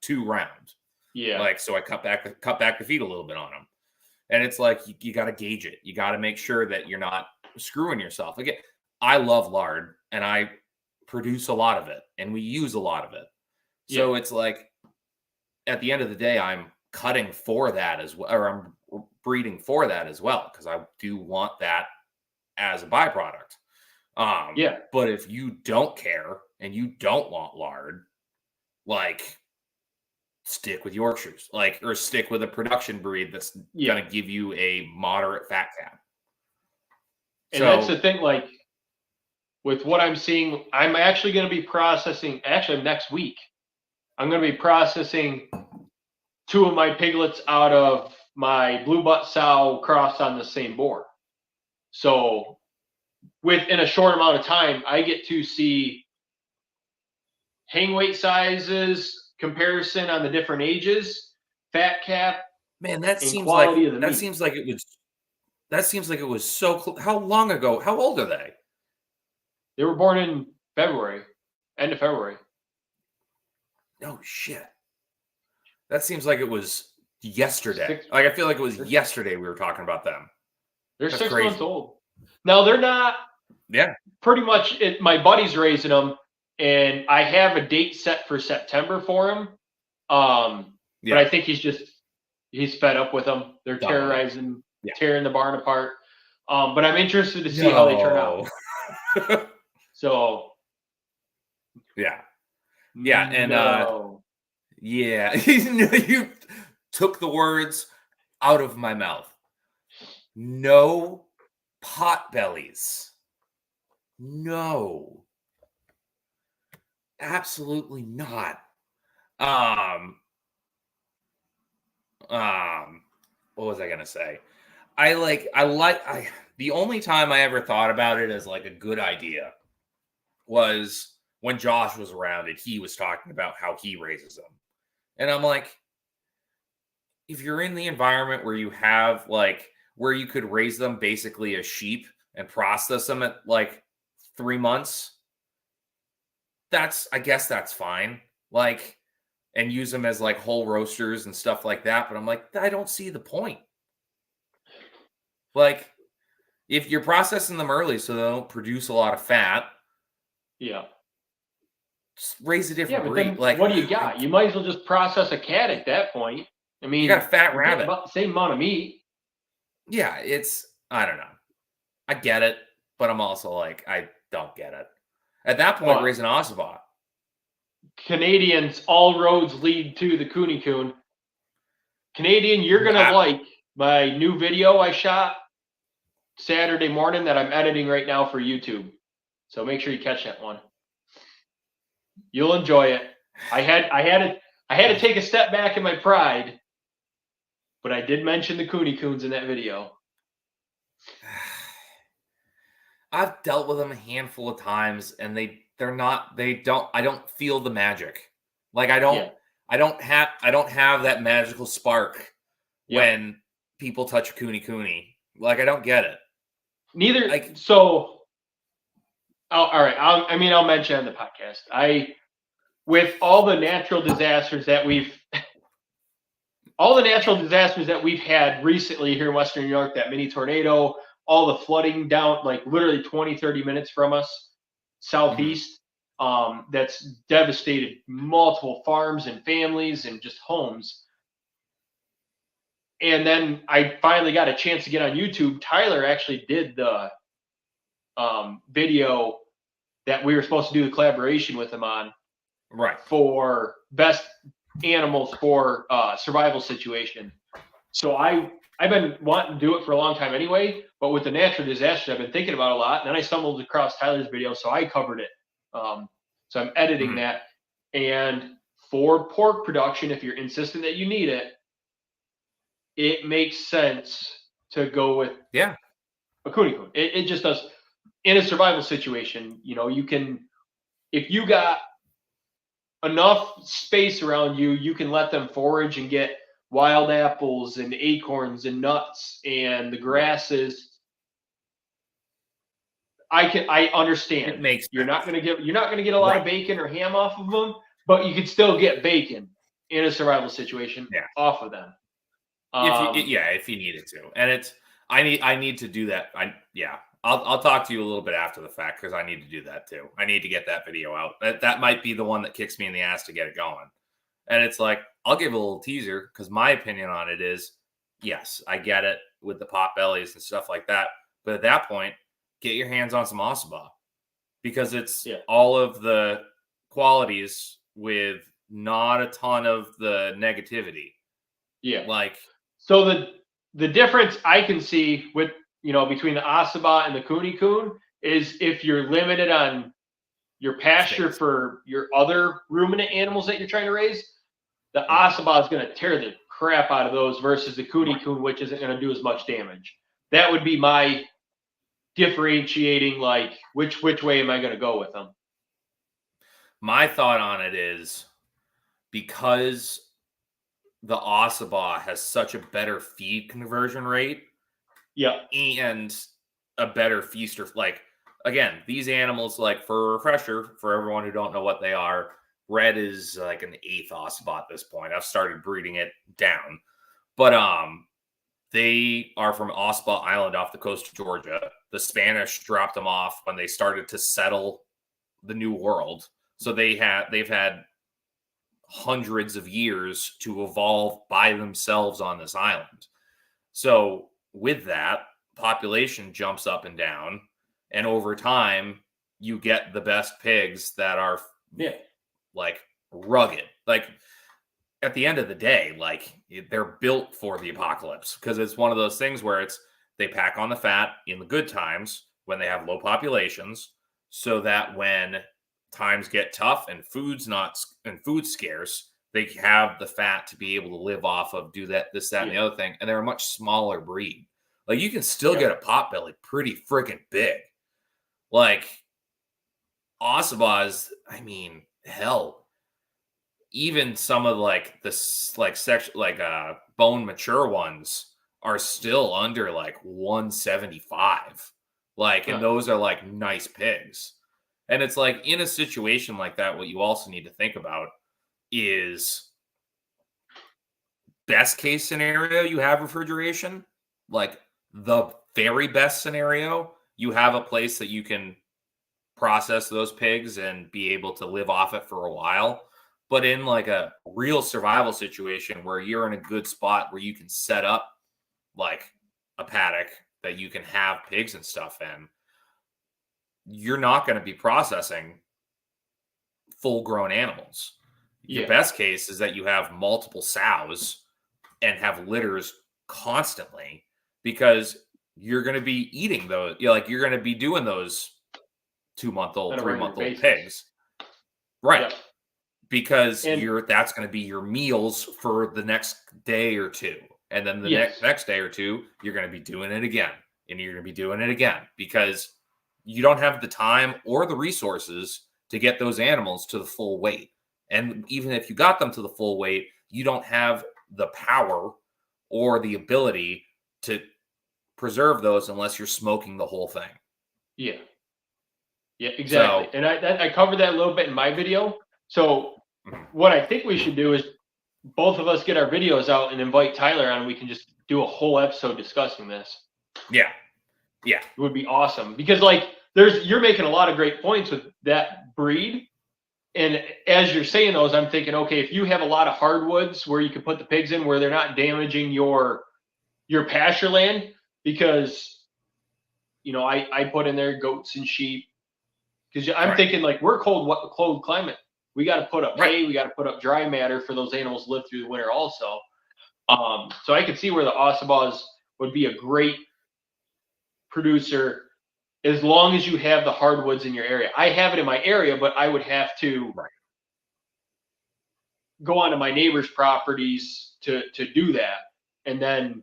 too round. Yeah. Like, so I cut back the feet a little bit on them. And it's like, you got to gauge it. You got to make sure that you're not screwing yourself. Again, I love lard, and I produce a lot of it, and we use a lot of it. So it's like, at the end of the day, I'm cutting for that as well, or I'm breeding for that as well, because I do want that as a byproduct. But if you don't care and you don't want lard, like, stick with Yorkshires, like, or stick with a production breed that's going to give you a moderate fat cap. And that's the thing, like, with what I'm seeing, I'm actually going to be processing, next week, I'm going to be processing 2 of my piglets out of my blue butt sow crossed on the same board. So within a short amount of time, I get to see hang weight sizes, comparison on the different ages, fat cap. Man, that seems like it was so. How long ago? How old are they? They were born in February, end of February. Oh shit! That seems like it was yesterday. Like, I feel like it was yesterday we were talking about them. They're 6 months old. Now, they're not. Yeah. Pretty much, my buddy's raising them, and I have a date set for September for him. But I think he's fed up with them. They're terrorizing, tearing the barn apart. But I'm interested to see how they turn out. So. Yeah. Yeah. And you took the words out of my mouth. No pot bellies. No. Absolutely not. What was I gonna say? The only time I ever thought about it as like a good idea was when Josh was around and he was talking about how he raises them. And I'm like, if you're in the environment where you have where you could raise them basically as sheep and process them at like 3 months, I guess that's fine. Like, and use them as like whole roasters and stuff like that. But I'm like, I don't see the point. Like, if you're processing them early so they don't produce a lot of fat, just raise a different breed. Like, what do you got? You might as well just process a cat at that point. I mean, you got a fat rabbit. About the same amount of meat. Yeah, I don't know. I get it, but I'm also like, I don't get it. At that point, raise an Ossibot. Canadians, all roads lead to the Cooney Coon. Canadian, you're going to like my new video I shot Saturday morning that I'm editing right now for YouTube. So make sure you catch that one. You'll enjoy it. I had to take a step back in my pride, but I did mention the Cooney Coons in that video. I've dealt with them a handful of times, and I don't feel the magic. Like I don't have that magical spark when people touch a Cooney. Like I don't get it. Neither. So, all right. I'll mention on the podcast. With all the natural disasters that we've had recently here in Western New York, that mini tornado, all the flooding down, like literally 20, 30 minutes from us, southeast, that's devastated multiple farms and families and just homes. And then I finally got a chance to get on YouTube. Tyler actually did the video that we were supposed to do the collaboration with him on, right, for best animals for survival situation. So I've been wanting to do it for a long time anyway, but with the natural disasters, I've been thinking about it a lot. And then I stumbled across Tyler's video, so I covered it. So I'm editing that. And for pork production, if you're insistent that you need it, it makes sense to go with a Cooney Coon. It just does. In a survival situation, you can, if you got enough space around you, you can let them forage and get wild apples and acorns and nuts and the grasses. I understand. It makes you're not gonna get a lot of bacon or ham off of them, but you can still get bacon in a survival situation off of them. If you needed to, and I need to do that. I'll talk to you a little bit after the fact because I need to do that too. I need to get that video out. That might be the one that kicks me in the ass to get it going. And it's like, I'll give a little teaser because my opinion on it is, yes, I get it with the pot bellies and stuff like that. But at that point, get your hands on some Ossabaw because it's all of the qualities with not a ton of the negativity. Yeah. So the difference I can see with, between the Ossabaw and the Cooney Coon is if you're limited on your pasture for your other ruminant animals that you're trying to raise, the Ossabaw is going to tear the crap out of those versus the Cooney Coon, which isn't going to do as much damage. That would be my differentiating, like which way am I going to go with them? My thought on it is because the Ossabaw has such a better feed conversion rate. And a better feaster. Like, again, these animals, like for a refresher, for everyone who don't know what they are, red is like an 8th Ossabaw at this point. I've started breeding it down. But they are from Ossabaw Island off the coast of Georgia. The Spanish dropped them off when they started to settle the New World. So they've had hundreds of years to evolve by themselves on this island. So with that, population jumps up and down, and over time, you get the best pigs that are like rugged. Like at the end of the day, like they're built for the apocalypse because it's one of those things where they pack on the fat in the good times when they have low populations, so that when times get tough and food's scarce, they have the fat to be able to live off of, do that, this, that, and the other thing. And they're a much smaller breed. Like you can still get a potbelly pretty freaking big. Like Ossabaws, hell, even some of like the bone mature ones are still under like 175. And those are like nice pigs. And it's like in a situation like that, what you also need to think about is best case scenario, you have refrigeration. Like the very best scenario, you have a place that you can process those pigs and be able to live off it for a while. But in like a real survival situation where you're in a good spot where you can set up like a paddock that you can have pigs and stuff in, you're not going to be processing full grown animals. Your best case is that you have multiple sows and have litters constantly because you're going to be eating those. You're going to be doing those 2-month-old, 3-month-old pigs. Right. because that's going to be your meals for the next day or two. And then the next day or two, you're going to be doing it again. And you're going to be doing it again because you don't have the time or the resources to get those animals to the full weight. And even if you got them to the full weight, you don't have the power or the ability to preserve those unless you're smoking the whole thing. Yeah. Yeah, exactly. So, and I covered that a little bit in my video. So what I think we should do is both of us get our videos out and invite Tyler on. We can just do a whole episode discussing this. Yeah. Yeah. It would be awesome because like you're making a lot of great points with that breed. And as you're saying those, I'm thinking, okay, if you have a lot of hardwoods where you can put the pigs in where they're not damaging your pasture land, because, you know, I put in there goats and sheep because I'm thinking like we're cold climate. We got to put up hay. We got to put up dry matter for those animals to live through the winter also. So I could see where the Ossabaws would be a great producer as long as you have the hardwoods in your area. I have it in my area, but I would have to go onto my neighbor's properties to do that. And then,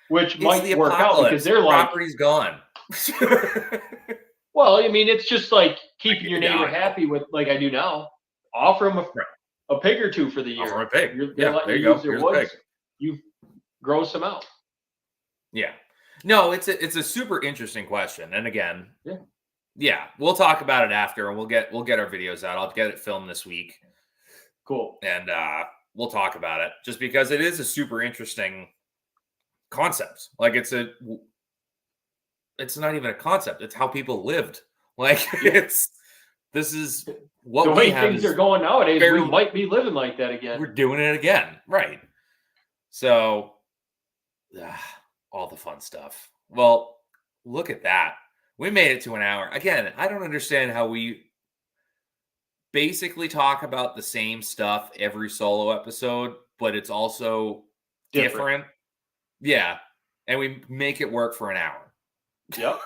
which might work out because their property's gone. Well, I mean, it's just like keeping your neighbor happy with, like I do now. Offer them a pig or two for the year. Offer them a pig. There you go. Here's a pig. You grow some out. Yeah. No, it's a super interesting question. And again, we'll talk about it after, and we'll get our videos out. I'll get it filmed this week. Cool. And we'll talk about it just because it is a super interesting concept. Like it's not even a concept. It's how people lived. Like this is what the way things are going nowadays. We might be living like that again. We're doing it again. Right. So all the fun stuff. Well, look at that. We made it to an hour. Again, I don't understand how we basically talk about the same stuff every solo episode, but it's also different. Yeah. And we make it work for an hour. Yep.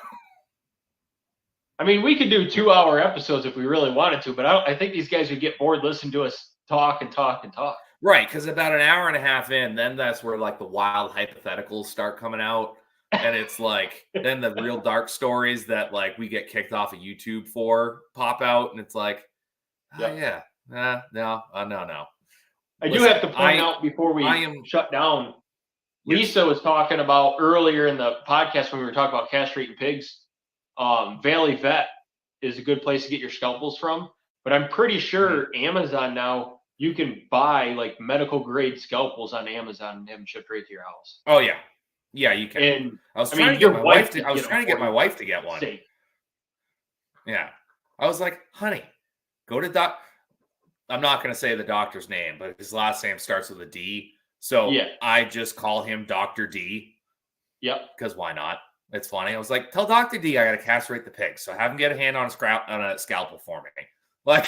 I mean, we could do 2-hour episodes if we really wanted to, but I think these guys would get bored listening to us talk and talk and talk. Right, because about an hour and a half in, then that's where like the wild hypotheticals start coming out. And it's like, then the real dark stories that like we get kicked off of YouTube for pop out. And it's like, no. I do have to point out before we shut down, Lisa was talking about earlier in the podcast when we were talking about castrating pigs. Valley Vet is a good place to get your scalpels from, but I'm pretty sure Amazon now you can buy like medical grade scalpels on Amazon and have them shipped right to your house. Oh yeah, you can. And I was trying to get my wife to. I was trying to get my wife to get one. Safe. Yeah, I was like, honey, go to doc. I'm not going to say the doctor's name, but his last name starts with a D, so I just call him Dr. D. Yep. Because why not? It's funny. I was like, tell Dr. D I got to castrate the pig. So have him get a hand on a scalpel for me. Like,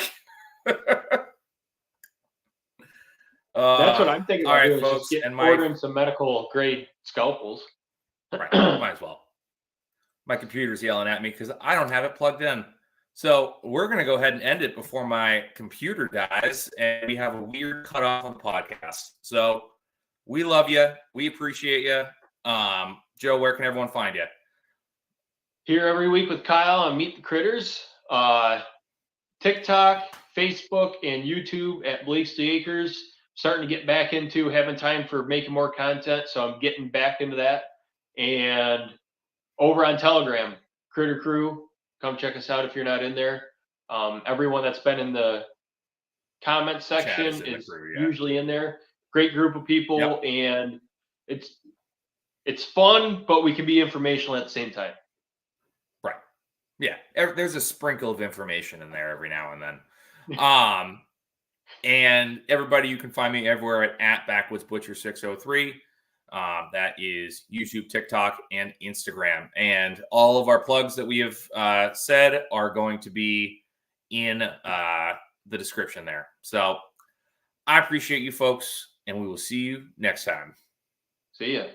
that's what I'm thinking about doing, folks, just ordering some medical grade scalpels. Right. Might as well. My computer's yelling at me because I don't have it plugged in. So we're going to go ahead and end it before my computer dies. And we have a weird cutoff on the podcast. So we love you. We appreciate you. Joe, where can everyone find you? Here every week with Kyle on Meet the Critters. TikTok, Facebook, and YouTube at Blake's the Acres. Starting to get back into having time for making more content, so I'm getting back into that. And over on Telegram, Critter Crew, come check us out if you're not in there. Everyone that's been in the comment section is usually in there. Great group of people, and it's fun, but we can be informational at the same time. Right. Yeah. There's a sprinkle of information in there every now and then. And everybody, you can find me everywhere at BackwoodsButcher603. That is YouTube, TikTok, and Instagram. And all of our plugs that we have said are going to be in the description there. So I appreciate you folks, and we will see you next time. See ya.